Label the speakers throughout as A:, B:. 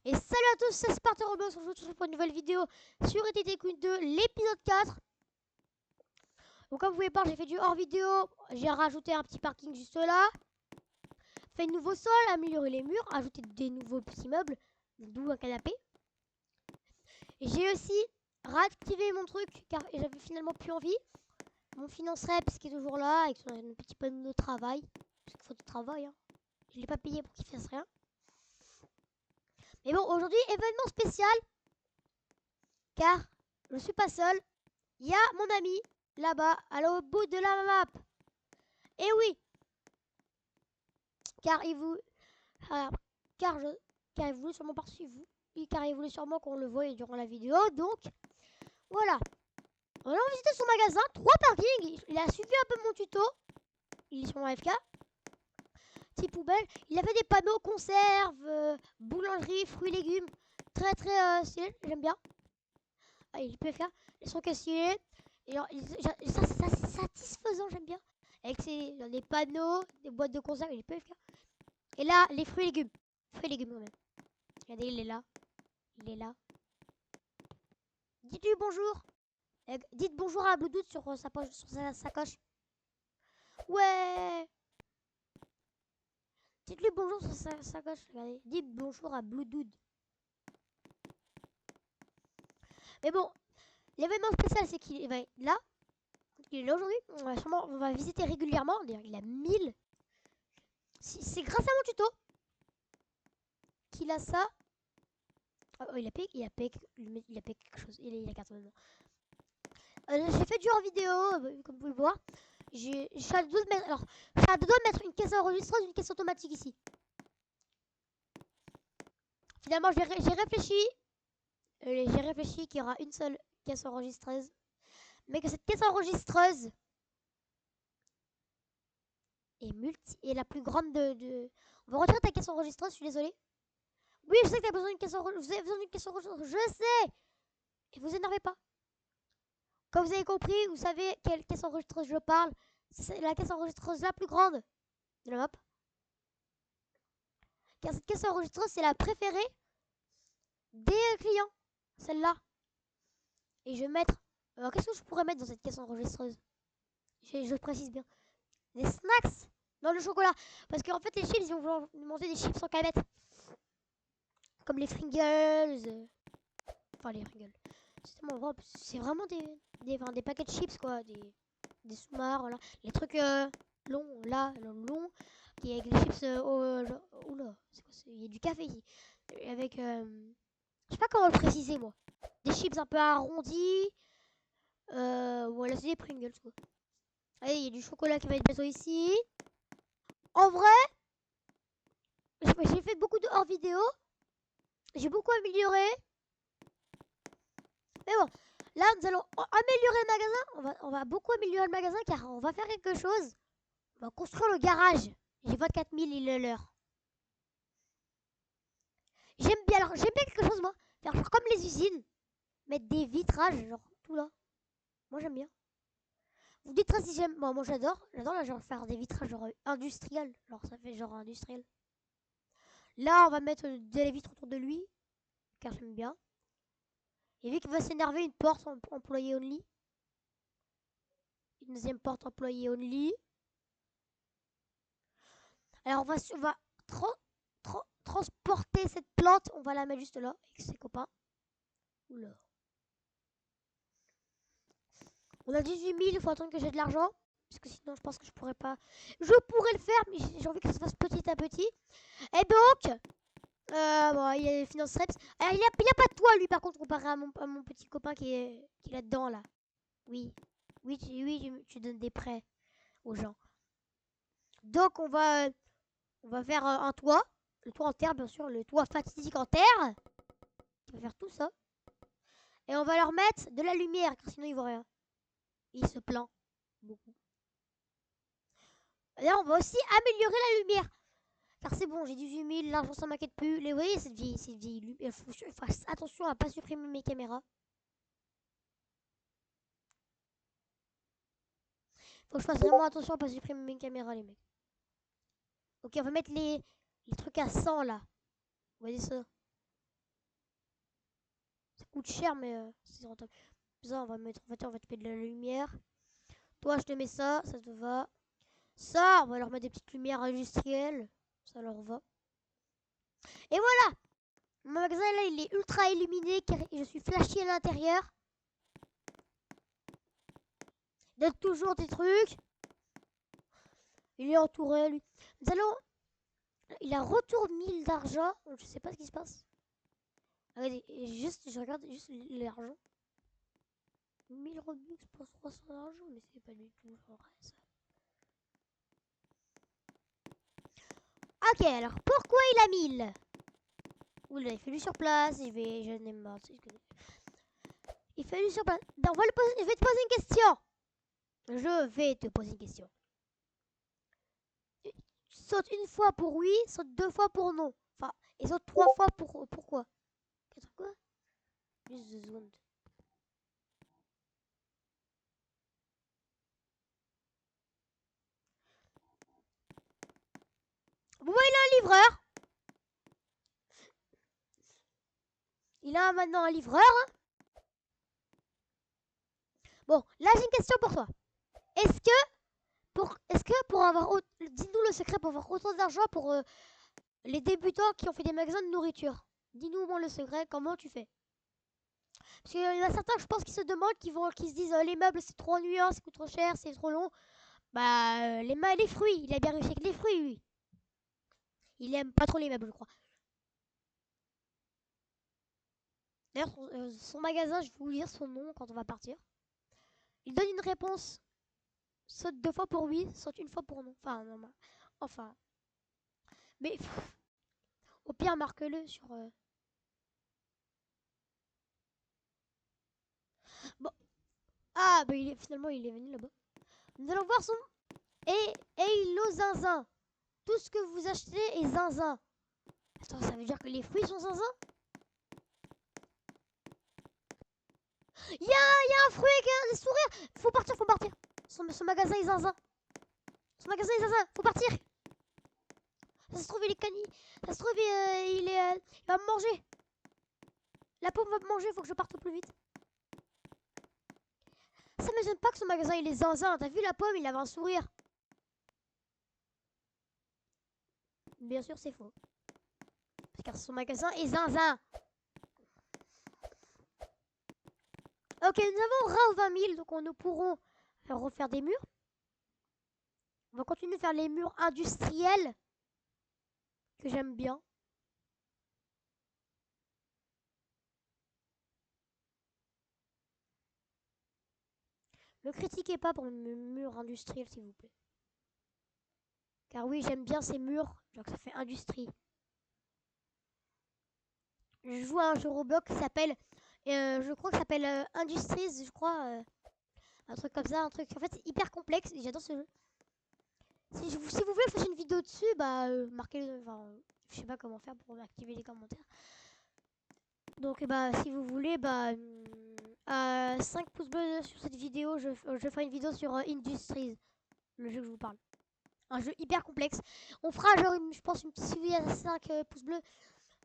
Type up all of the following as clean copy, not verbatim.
A: Et salut à tous, c'est Spartan Roblox, on se retrouve pour une nouvelle vidéo sur ETT Queen 2, l'épisode 4. Donc comme vous pouvez voir, j'ai fait du hors vidéo, j'ai rajouté un petit parking juste là, fait un nouveau sol, amélioré les murs, ajouté des nouveaux petits meubles, d'où un canapé. J'ai aussi réactivé mon truc car j'avais finalement plus envie. Mon finance reps qui est toujours là avec son petit panneau de travail, parce qu'il faut du travail, hein. Je l'ai pas payé pour qu'il fasse rien. Mais bon, aujourd'hui, événement spécial, car je suis pas seul. Il y a mon ami là-bas, à l'autre bout de la map. Et oui, car il vous, ah, car il voulait sûrement poursuivre vous, car il voulait sûrement qu'on le voie durant la vidéo. Donc voilà, on a visité son magasin, 3 parkings. Il a suivi un peu mon tuto. Il est sur mon AFK. Petite poubelle. Il a fait des panneaux conserves, boulangerie, fruits, légumes. Très stylé, j'aime bien. Ah, il peut faire. Ils sont cassés. Et alors, ça c'est satisfaisant, j'aime bien. Avec des panneaux, des boîtes de conserve, il peut faire. Et là, les fruits et légumes. Fruits et légumes quand même. Regardez, il est là. Il est là. Dites-lui bonjour. Dites bonjour à Bluetooth sur sa poche, sur sa sacoche. Ouais. Dites-lui bonjour sur sa sacoche. Regardez. Dites bonjour à Bluetooth. Mais bon, l'événement spécial, c'est qu'il va être là. Il est là aujourd'hui. On va visiter régulièrement. D'ailleurs, il a 1000. C'est grâce à mon tuto qu'il a ça. Oh, il a payé quelque chose. Il a carte maintenant. J'ai fait du hors vidéo, comme vous pouvez le voir. Je suis à deux doigts de mettre, alors, je suis à deux doigts de mettre une caisse enregistreuse, une caisse automatique ici. Finalement, j'ai réfléchi. J'ai réfléchi qu'il y aura une seule caisse enregistreuse. Mais que cette caisse enregistreuse est la plus grande de... On va retirer ta caisse enregistreuse, je suis désolée. Oui, je sais que tu as besoin d'une caisse enregistreuse. Vous avez besoin d'une caisse enregistreuse, je sais. Et vous énervez pas. Comme vous avez compris, vous savez quelle caisse enregistreuse je parle. C'est la caisse enregistreuse la plus grande de la map. Car cette caisse enregistreuse, c'est la préférée des clients. Celle-là. Et je vais mettre... Alors, qu'est-ce que je pourrais mettre dans cette caisse enregistreuse? Je précise bien. Des snacks dans le chocolat. Parce qu'en fait, les chips, ils vont manger des chips sans canette. Comme les Pringles. Enfin, les Pringles. C'est vraiment des paquets de chips, quoi. Des sous-mars, voilà. Les trucs longs, là, longs. Qui avec les chips oula, c'est quoi? Il y a du café ici. Avec... je sais pas comment le préciser, moi. Des chips un peu arrondis. Voilà, c'est des Pringles, quoi. Allez, il y a du chocolat qui va être bientôt ici. En vrai, j'ai fait beaucoup de hors vidéo. J'ai beaucoup amélioré. Mais bon, là, nous allons améliorer le magasin. On va beaucoup améliorer le magasin car on va faire quelque chose. On va construire le garage. J'ai 24 000, il est l'heure. J'aime bien quelque chose, moi. Faire genre comme les usines. Mettre des vitrages, genre tout là. Moi, j'aime bien. Vous dites si j'aime. Bon, moi, j'adore. J'adore, là, genre faire des vitrages genre industriels. Genre, ça fait genre industriel. Là, on va mettre des vitres autour de lui. Car j'aime bien. Et vu qu'il va s'énerver, une porte employée only. Une deuxième porte employée only. Alors on va transporter cette plante. On va la mettre juste là avec ses copains. Oula. On a 18 000, il faut attendre que j'ai de l'argent. Parce que sinon je pense que je pourrais pas. Je pourrais le faire, mais j'ai envie que ça se fasse petit à petit. Et donc, bon, il y a les finances reps. Alors, il y a pas de toit lui par contre comparé à mon petit copain qui est là-dedans là. Oui. Oui, tu donnes des prêts aux gens. Donc on va faire un toit. Le toit en terre, bien sûr. Le toit fatidique en terre. On va faire tout ça. Et on va leur mettre de la lumière, car sinon ils voient rien. Il se plaint beaucoup. Là, on va aussi améliorer la lumière. Car c'est bon, j'ai 18 000, l'argent ça m'inquiète plus. Vous voyez, cette vieille lumière. Il faut faire attention à pas supprimer mes caméras. Faut que je fasse vraiment attention à pas supprimer mes caméras, les mecs. Ok, on va mettre les trucs à 100 là. Vous voyez ça? coûte cher, mais c'est rentable. Ça, on va mettre, on va te mettre de la lumière. Toi, je te mets ça, ça te va. Ça, on va leur mettre des petites lumières industrielles. Ça leur va. Et voilà! Mon magasin, là, il est ultra illuminé, car je suis flashy à l'intérieur. Donne toujours des trucs. Il est entouré, lui. Nous allons... Il a retour 1000 d'argent. Je sais pas ce qui se passe. Regardez, juste, je regarde juste l'argent. 1000 Robux pour 300 d'argent, mais c'est pas du tout vrai ça. Ok, alors pourquoi il a 1000? Oula, il fait du sur place. Je n'aime pas. Il fait du sur place. Je vais te poser une question. Je vais te poser une question. Saute une fois pour oui, saute deux fois pour non. Enfin, et saute trois fois pour pourquoi? Quoi? Juste 2 secondes. Bon, bah, il a un livreur. Il a maintenant un livreur. Hein. Bon, là j'ai une question pour toi. Est-ce que pour avoir... Dis-nous le secret pour avoir autant d'argent pour les débutants qui ont fait des magasins de nourriture. Dis-nous au moins le secret, comment tu fais? Parce qu'il y en a certains, je pense, qui se demandent, qui se disent les meubles c'est trop ennuyant, ça coûte trop cher, c'est trop long. Bah, les fruits, il a bien réussi avec les fruits, lui. Il aime pas trop les meubles, je crois. D'ailleurs, son magasin, je vais vous lire son nom quand on va partir. Il donne une réponse. Saute 2 fois pour oui, saute une fois pour non. Enfin, non, enfin. Mais, au pire, marque-le sur... Bon. Ah, bah, finalement, il est venu là-bas. Nous allons voir son... Et Hello zinzin. Tout ce que vous achetez est zinzin. Attends, ça veut dire que les fruits sont zinzin? Il y a un fruit avec un sourire. Faut partir, faut partir. Son magasin est zinzin. Son magasin est zinzin, faut partir. Ça se trouve, il est cani. Ça se trouve, il va me manger. La pomme va me manger, faut que je parte au plus vite. Ça m'étonne pas que son magasin il est zinzin. T'as vu la pomme, il avait un sourire. Bien sûr, c'est faux. Car son magasin est zinzin. Ok, nous avons RAW 20 000, donc nous pourrons refaire des murs. On va continuer à faire les murs industriels, que j'aime bien. Ne critiquez pas pour mes murs industriels, s'il vous plaît. Car oui, j'aime bien ces murs, donc ça fait industrie. Je joue à un jeu Roblox qui s'appelle, je crois que ça s'appelle Industries, je crois. Un truc comme ça, un truc. En fait, c'est hyper complexe et j'adore ce jeu. Si vous voulez que je fasse une vidéo dessus, bah marquez-le. Enfin, je sais pas comment faire pour activer les commentaires. Donc, bah, si vous voulez, bah, 5 pouces bleus sur cette vidéo, je ferai une vidéo sur Industries, le jeu que je vous parle. Un jeu hyper complexe. On fera genre, je pense, une petite suivi à 5 pouces bleus.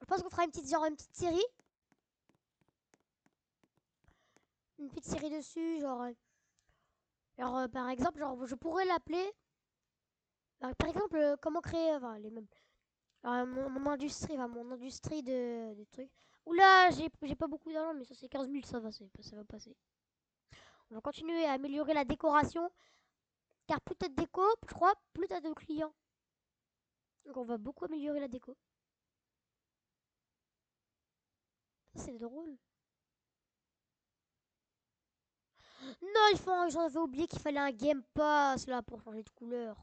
A: Je pense qu'on fera une petite série. Une petite série dessus, genre par exemple, genre, je pourrais l'appeler. Par exemple, comment créer les meubles. Mon industrie, mon industrie de trucs. Oula, j'ai pas beaucoup d'argent, mais ça c'est 15 000, ça va passer. On va continuer à améliorer la décoration. Car plus t'as de déco, je crois, plus t'as de clients. Donc on va beaucoup améliorer la déco. C'est drôle. Non, j'en avais oublié qu'il fallait un Game Pass là pour changer de couleur.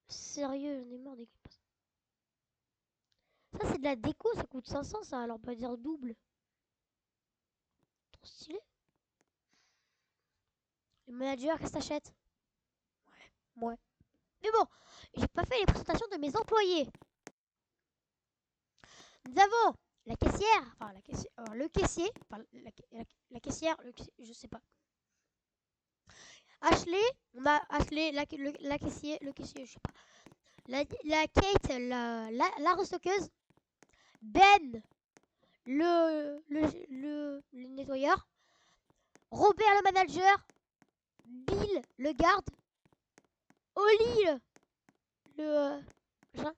A: Sérieux, j'en ai marre des Game Pass. Ça c'est de la déco, ça coûte 500 ça, alors pas dire double. Trop stylé. Le manager, qu'est-ce que t'achètes? Ouais. Mais bon, j'ai pas fait les présentations de mes employés. Nous avons la caissière, alors le caissier, la caissière, je sais pas. Ashley, on a Ashley, la caissier, le caissier, je sais pas. La Kate, la restockeuse. Ben, le nettoyeur, Robert le manager, Bill le garde, Oli machin.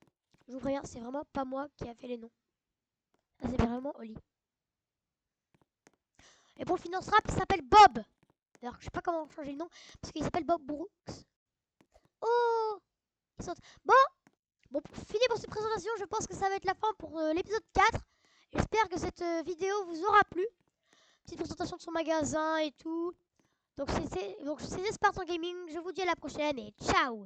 A: Je vous préviens, c'est vraiment pas moi qui a fait les noms. Ça c'est vraiment Oli. Et pour le finance rap, il s'appelle Bob. Alors je sais pas comment changer le nom parce qu'il s'appelle Bob Brooks. Oh, il saute. Bon, fini pour cette présentation. Je pense que ça va être la fin pour l'épisode 4. J'espère que cette vidéo vous aura plu. Petite présentation de son magasin et tout. Donc c'était Spartan Gaming. Je vous dis à la prochaine et ciao.